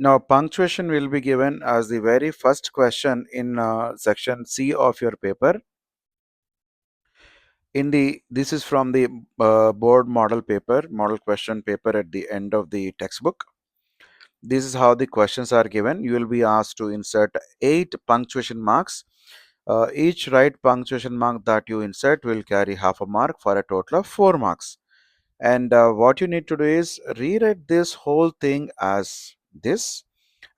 Now, punctuation will be given as the very first question in section C of your paper. This is from the board model paper, model question paper at the end of the textbook. This is how the questions are given. You will be asked to insert 8 punctuation marks. Each right punctuation mark that you insert will carry half a mark for a total of 4 marks. And what you need to do is rewrite this whole thing as this,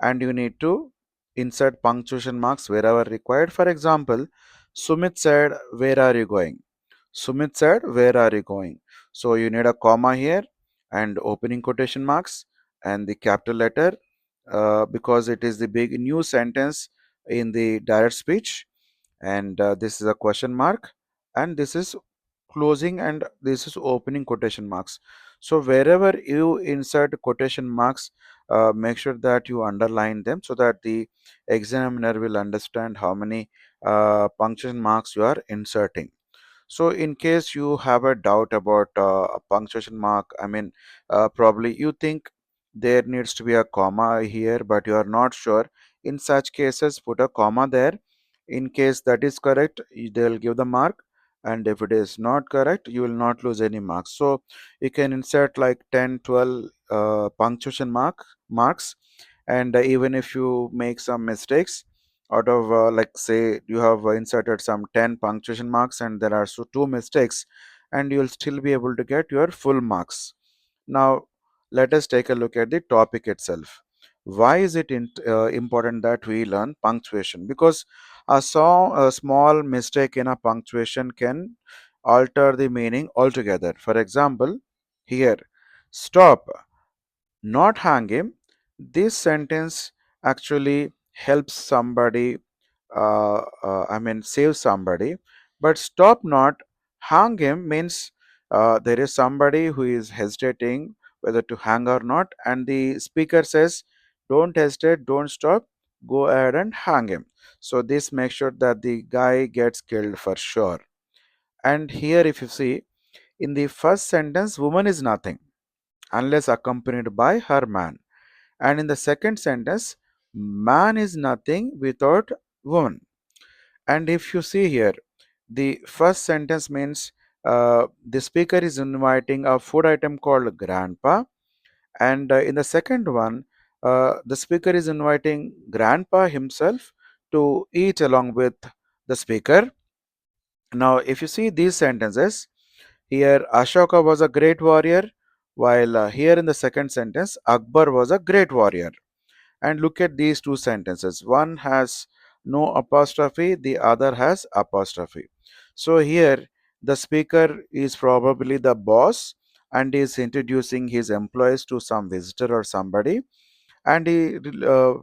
and you need to insert punctuation marks wherever required. For example, Sumit said, "Where are you going?" Sumit said, "Where are you going?" So you need a comma here and opening quotation marks and the capital letter because it is the big new sentence in the direct speech. And this is a question mark, and this is closing, and this is opening quotation marks. So wherever you insert quotation marks, make sure that you underline them so that the examiner will understand how many punctuation marks you are inserting. So in case you have a doubt about a punctuation mark, probably you think there needs to be a comma here, but you are not sure. In such cases, put a comma there. In case that is correct, they'll give the mark. And if it is not correct, you will not lose any marks. So you can insert like 10, 12 punctuation marks. And even if you make some mistakes, out of like say you have inserted some 10 punctuation marks and there are so 2 mistakes, and you will still be able to get your full marks. Now let us take a look at the topic itself. Why is it important that we learn punctuation? Because a small mistake in a punctuation can alter the meaning altogether. For example, here, stop, not hang him. This sentence actually helps somebody, save somebody. But stop, not hang him means there is somebody who is hesitating whether to hang or not, and the speaker says, "Don't hesitate, don't stop, go ahead and hang him." So, this makes sure that the guy gets killed for sure. And here, if you see, in the first sentence, woman is nothing unless accompanied by her man. And in the second sentence, man is nothing without woman. And if you see here, the first sentence means the speaker is inviting a food item called grandpa. And in the second one, the speaker is inviting grandpa himself to eat along with the speaker. Now, if you see these sentences, here Ashoka was a great warrior, while here in the second sentence, Akbar was a great warrior. And look at these two sentences. One has no apostrophe, the other has apostrophe. So here the speaker is probably the boss and is introducing his employees to some visitor or somebody, and he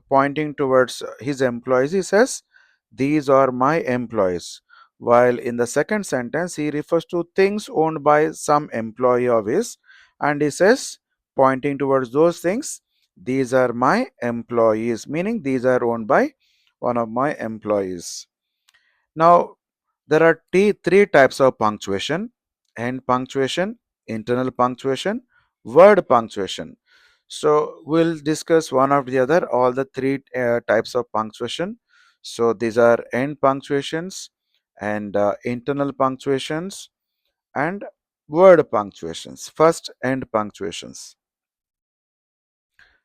pointing towards his employees, he says, "These are my employees." While in the second sentence he refers to things owned by some employee of his, and he says, pointing towards those things, "These are my employees," meaning these are owned by one of my employees. Now, there are three types of punctuation: end punctuation, internal punctuation, word punctuation. So, we'll discuss one after the other, all the three types of punctuation. So, these are end punctuations and internal punctuations and word punctuations. First, end punctuations.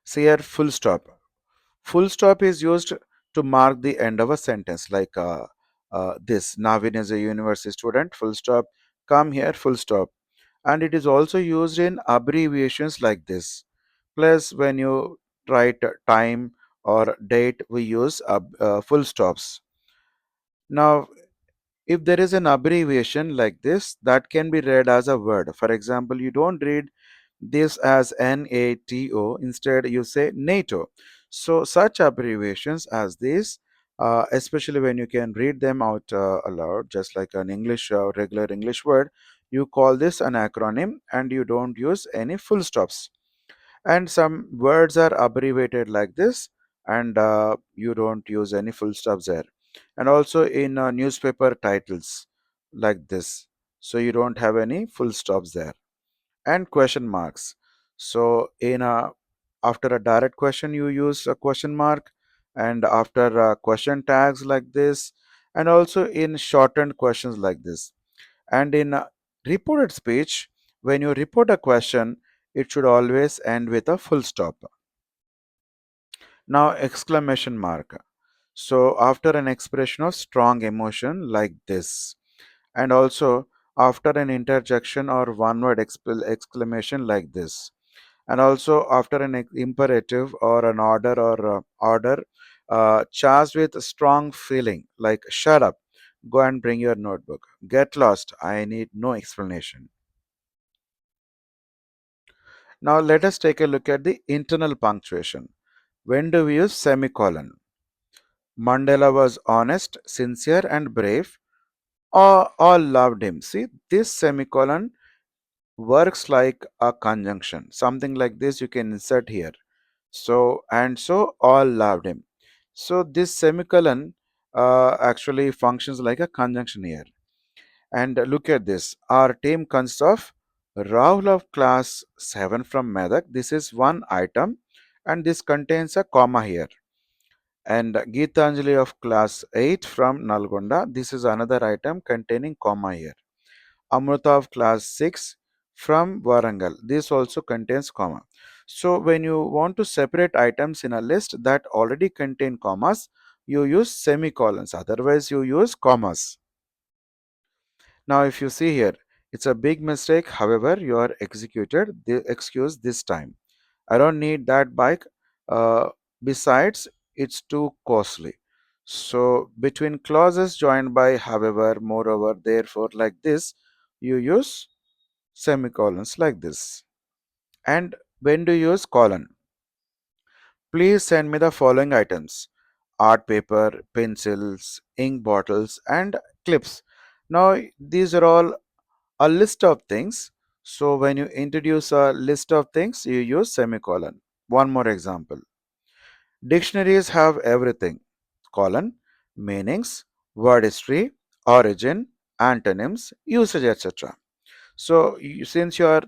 See here, full stop. Full stop is used to mark the end of a sentence, like this: Navin is a university student, full stop, come here, full stop. And it is also used in abbreviations like this. Plus, when you write time or date, we use full stops. Now, if there is an abbreviation like this, that can be read as a word. For example, you don't read this as NATO, instead you say NATO. So such abbreviations as this, especially when you can read them out aloud, just like an English regular English word, you call this an acronym and you don't use any full stops. And some words are abbreviated like this, and you don't use any full stops there. And also in newspaper titles like this, so you don't have any full stops there. And question marks. So in after a direct question you use a question mark, and after question tags like this, and also in shortened questions like this. And in reported speech, when you report a question, it should always end with a full stop. Now exclamation mark. So after an expression of strong emotion like this, and also after an interjection or one word exclamation like this, and also after an imperative or an order charged with strong feeling like shut up, go and bring your notebook, get lost, I need no explanation. Now let us take a look at the internal punctuation. When do we use semicolon? Mandela was honest, sincere, and brave. All loved him. See, this semicolon works like a conjunction. Something like this you can insert here. So, and so all loved him. So, this semicolon actually functions like a conjunction here. And look at this. Our team consists of Rahul of class 7 from Medak. This is one item, and this contains a comma here. And Geetanjali of class 8 from Nalgonda. This is another item containing comma here. Amrita of class 6 from Warangal. This also contains comma. So when you want to separate items in a list that already contain commas, you use semicolons. Otherwise, you use commas. Now, if you see here, it's a big mistake. However, you are executed. The excuse this time. I don't need that bike. Uh, Besides, it's too costly. So, between clauses joined by however, moreover, therefore, like this, you use semicolons like this. And when do you use colon? Please send me the following items: art paper, pencils, ink bottles, and clips. Now, these are all a list of things. So, when you introduce a list of things, you use semicolon. One more example. Dictionaries have everything: colon, meanings, word history, origin, antonyms, usage, etc. So, since you are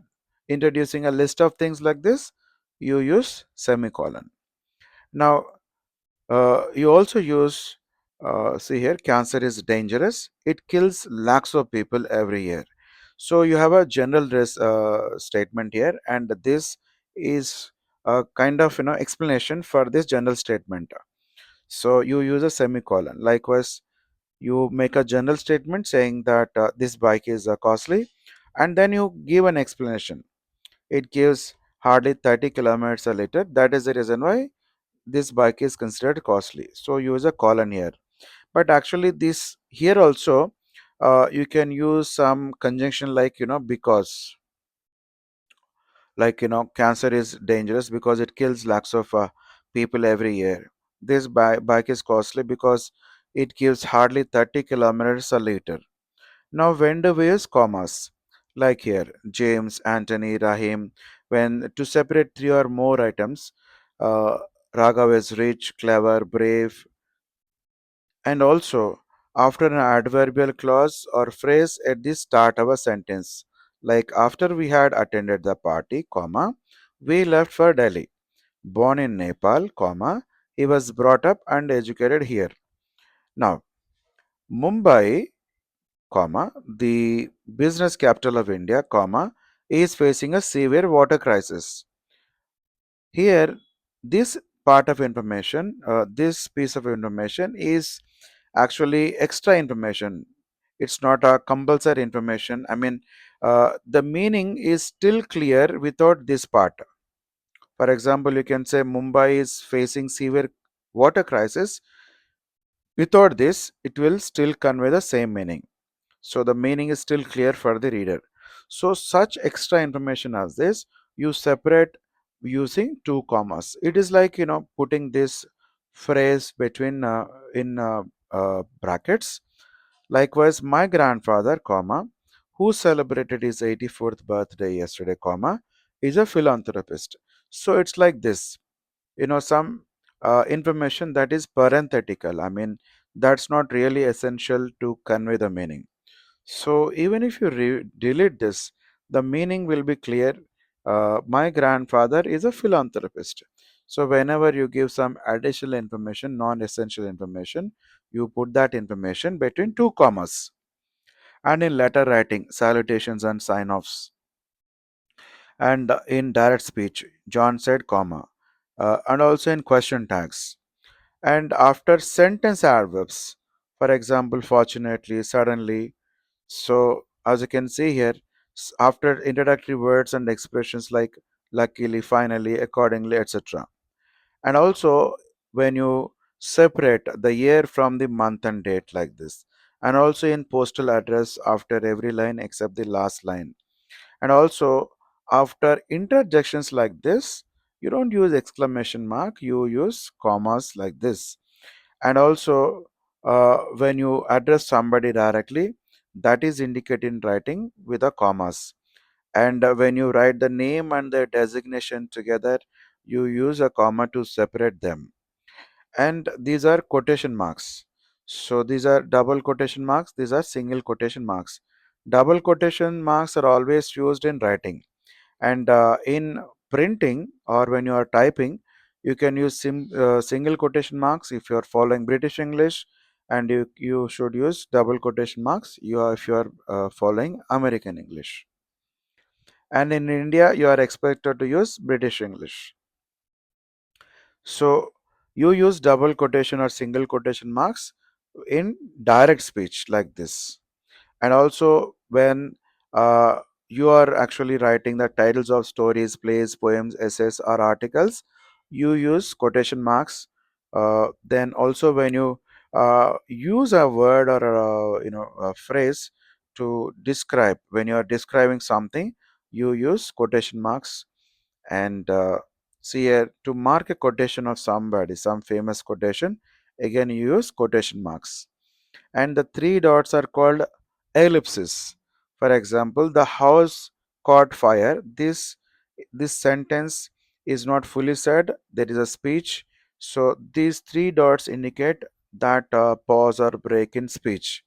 introducing a list of things like this, you use semicolon. Now, you also use, see here, cancer is dangerous. It kills lakhs of people every year. So, you have a general statement here, and this is a kind of explanation for this general statement. So, you use a semicolon. Likewise, you make a general statement saying that this bike is costly, and then you give an explanation. It gives hardly 30 kilometers a liter. That is the reason why this bike is considered costly. So use a colon here. But actually, this here also you can use some conjunction like because, like cancer is dangerous because it kills lakhs of people every year. This bike is costly because it gives hardly 30 kilometers a liter. Now, when do we use commas? Like here, James, Anthony, Rahim. When to separate three or more items, uh, Raghav is rich, clever, brave, and also after an adverbial clause or phrase at the start of a sentence. Like after we had attended the party, comma, we left for Delhi. Born in Nepal, comma, he was brought up and educated here. Now, Mumbai, comma, the business capital of India, comma, is facing a severe water crisis. Here, this part of information, this piece of information is actually extra information. It's not a compulsory information. I mean, the meaning is still clear without this part. For example, you can say Mumbai is facing severe water crisis. Without this, it will still convey the same meaning. So the meaning is still clear for the reader. So such extra information as this, you separate using two commas. It is like putting this phrase between in brackets. Likewise, my grandfather, comma, who celebrated his 84th birthday yesterday, comma, is a philanthropist. So it's like this, some information that is parenthetical. I mean, that's not really essential to convey the meaning. So even if you delete this, the meaning will be clear My grandfather is a philanthropist. So whenever you give some additional information, non-essential information, you put that information between two commas. And in letter writing, salutations and sign-offs. And in direct speech, John said, comma. And also in question tags. And after sentence adverbs, for example, fortunately, suddenly. So as you can see here, after introductory words and expressions like luckily, finally, accordingly, etc. And also when you separate the year from the month and date like this, and also in postal address after every line except the last line, and also after interjections like this, you don't use exclamation mark, you use commas like this. And also when you address somebody directly, that is indicated in writing with a commas. And when you write the name and the designation together, you use a comma to separate them. And these are quotation marks. So these are double quotation marks, these are single quotation marks. Double quotation marks are always used in writing, and in printing or when you are typing, you can use single quotation marks if you are following British English, and you should use double quotation marks if you are following American English. And in India, you are expected to use British English. So you use double quotation or single quotation marks in direct speech like this. And also when uh, you are actually writing the titles of stories, plays, poems, essays, or articles, you use quotation marks. Then also when you use a word or a phrase to describe, when you are describing something, you use quotation marks. And see here, to mark a quotation of somebody, some famous quotation, again you use quotation marks. And the three dots are called ellipses. For example, the house caught fire. This sentence is not fully said, there is a speech. So these three dots indicate that pause or break in speech.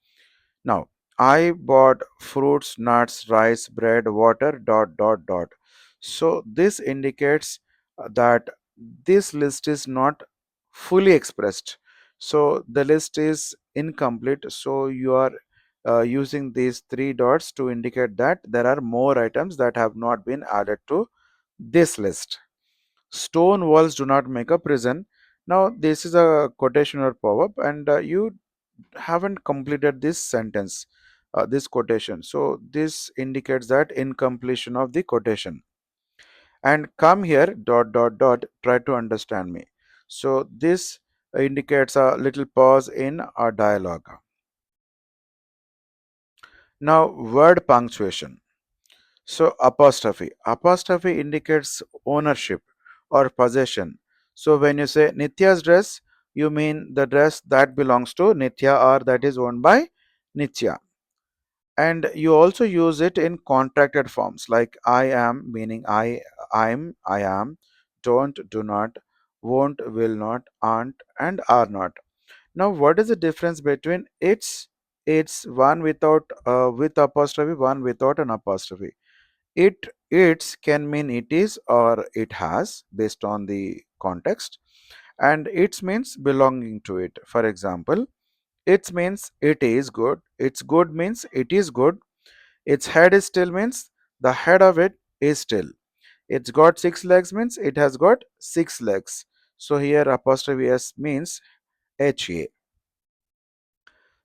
Now, I bought fruits, nuts, rice, bread, water, dot, dot, dot. So this indicates that this list is not fully expressed. So the list is incomplete. So you are using these three dots to indicate that there are more items that have not been added to this list. Stone walls do not make a prison. Now, this is a quotation or pop-up, and you haven't completed this sentence, this quotation. So this indicates that incompletion of the quotation. And come here, dot, dot, dot, try to understand me. So this indicates a little pause in our dialogue. Now, word punctuation. So apostrophe. Apostrophe indicates ownership or possession. So when you say Nitya's dress, you mean the dress that belongs to Nitya or that is owned by Nitya. And you also use it in contracted forms like I am, meaning I am, don't, do not, won't, will not, aren't, and are not. Now what is the difference between it's one without with apostrophe, one without an apostrophe? It's can mean it is or it has based on the context, and it means belonging to it. For example, it means it is good, it's good means it is good, its head is still means the head of it is still. It's got six legs means it has got six legs. So here apostrophe s means ha.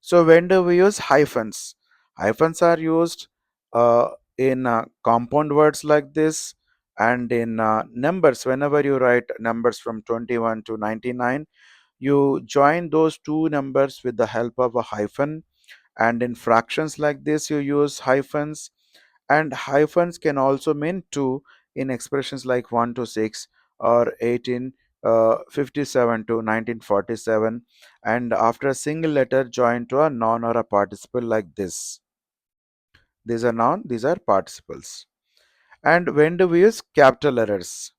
So when do we use hyphens? Hyphens are used uh, in compound words like this, and in numbers. Whenever you write numbers from 21 to 99, you join those two numbers with the help of a hyphen. And in fractions like this, you use hyphens. And hyphens can also mean 2 in expressions like 1 to 6 or 18 57 to 1947, and after a single letter joined to a noun or a participle like this. These are noun, these are participles. And when do we use capital letters?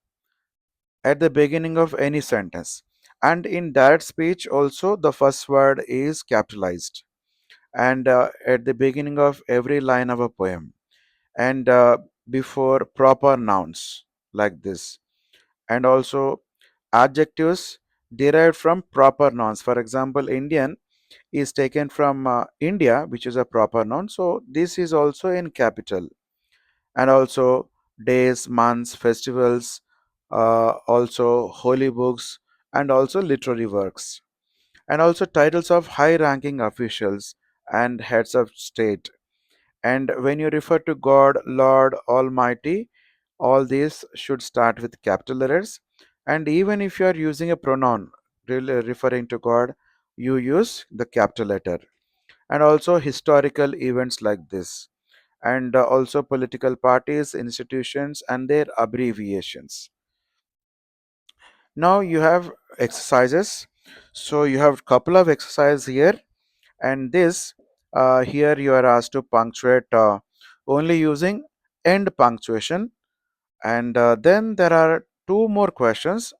At the beginning of any sentence. And in direct speech also, the first word is capitalized, and at the beginning of every line of a poem. And before proper nouns like this. And also adjectives derived from proper nouns. For example, Indian is taken from India, which is a proper noun. So this is also in capital. And also days, months, festivals, also holy books, and also literary works. And also titles of high ranking officials and heads of state. And when you refer to God, Lord, Almighty, all these should start with capital letters. And even if you are using a pronoun referring to God, you use the capital letter. And also historical events like this. And also political parties, institutions, and their abbreviations. Now you have exercises. So you have couple of exercises here, and this here you are asked to punctuate only using end punctuation. And then there are two more questions,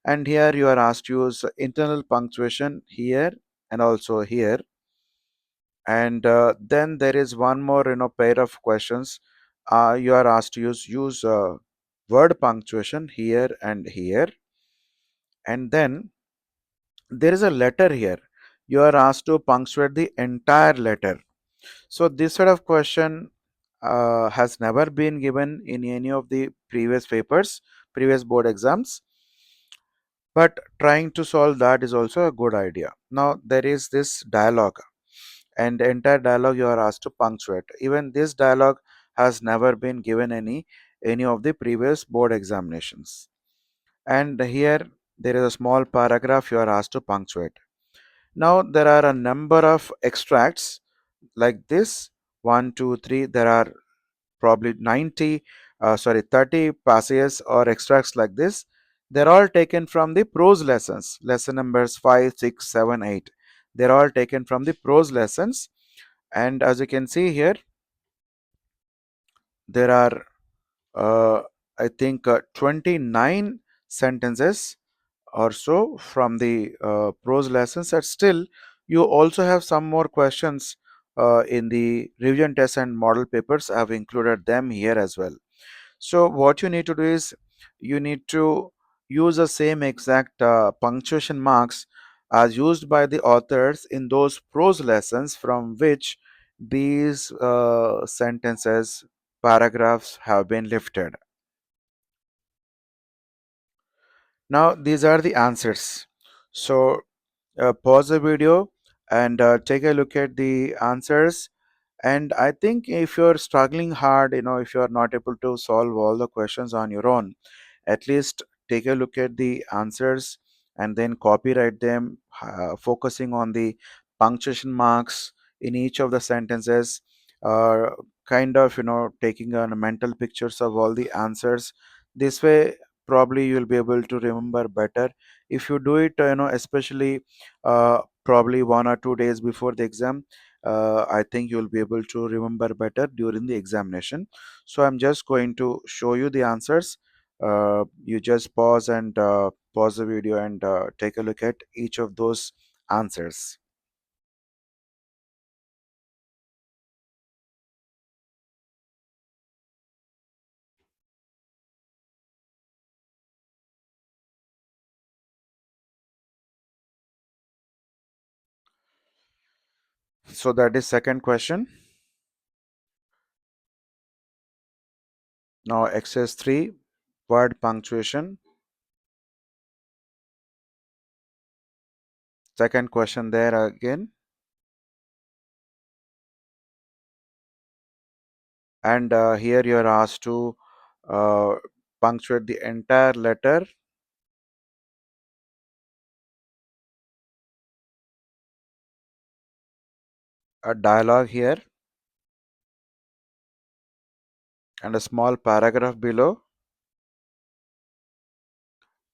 and here you are asked to use internal punctuation here and also here. And then there is one more pair of questions. You are asked to use word punctuation here and here. And then there is a letter here. You are asked to punctuate the entire letter. So this sort of question has never been given in any of the previous papers, previous board exams. But trying to solve that is also a good idea. Now there is this dialogue, and the entire dialogue you are asked to punctuate. Even this dialogue has never been given any of the previous board examinations. And here there is a small paragraph you are asked to punctuate. Now there are a number of extracts like this, one, two, three. There are probably 30 passages or extracts like this. They're all taken from the prose lessons, lesson numbers 5, 6, 7, 8. They're all taken from the prose lessons. And as you can see here, there are, uh, I think, 29 sentences or so from the prose lessons. And still, you also have some more questions in the revision test and model papers. I have included them here as well. So what you need to do is you need to use the same exact punctuation marks as used by the authors in those prose lessons from which these sentences, paragraphs have been lifted. Now these are the answers. So pause the video and take a look at the answers. And I think if you're struggling hard, if you're not able to solve all the questions on your own, at least take a look at the answers and then copyright them, focusing on the punctuation marks in each of the sentences, uh, kind of taking on mental pictures of all the answers. This way probably you'll be able to remember better if you do it, especially probably 1 or 2 days before the exam. I think you'll be able to remember better during the examination. So I'm just going to show you the answers. You just pause and pause the video and take a look at each of those answers. So that is second question. Now exercise 3, word punctuation. Second question there again. And here you are asked to uh, punctuate the entire letter. A dialogue here and a small paragraph below.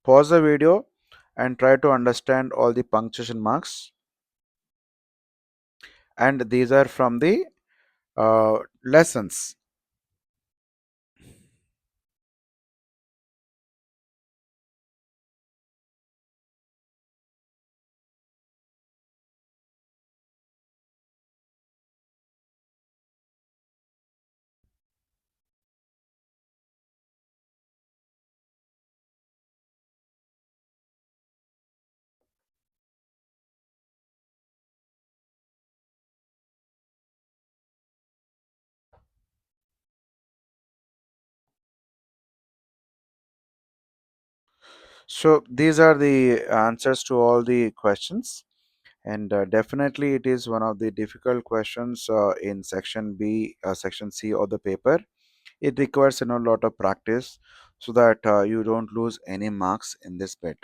Pause the video and try to understand all the punctuation marks. And these are from the lessons. So these are the answers to all the questions, and definitely it is one of the difficult questions in section B, section C of the paper. It requires a lot of practice so that you don't lose any marks in this bit.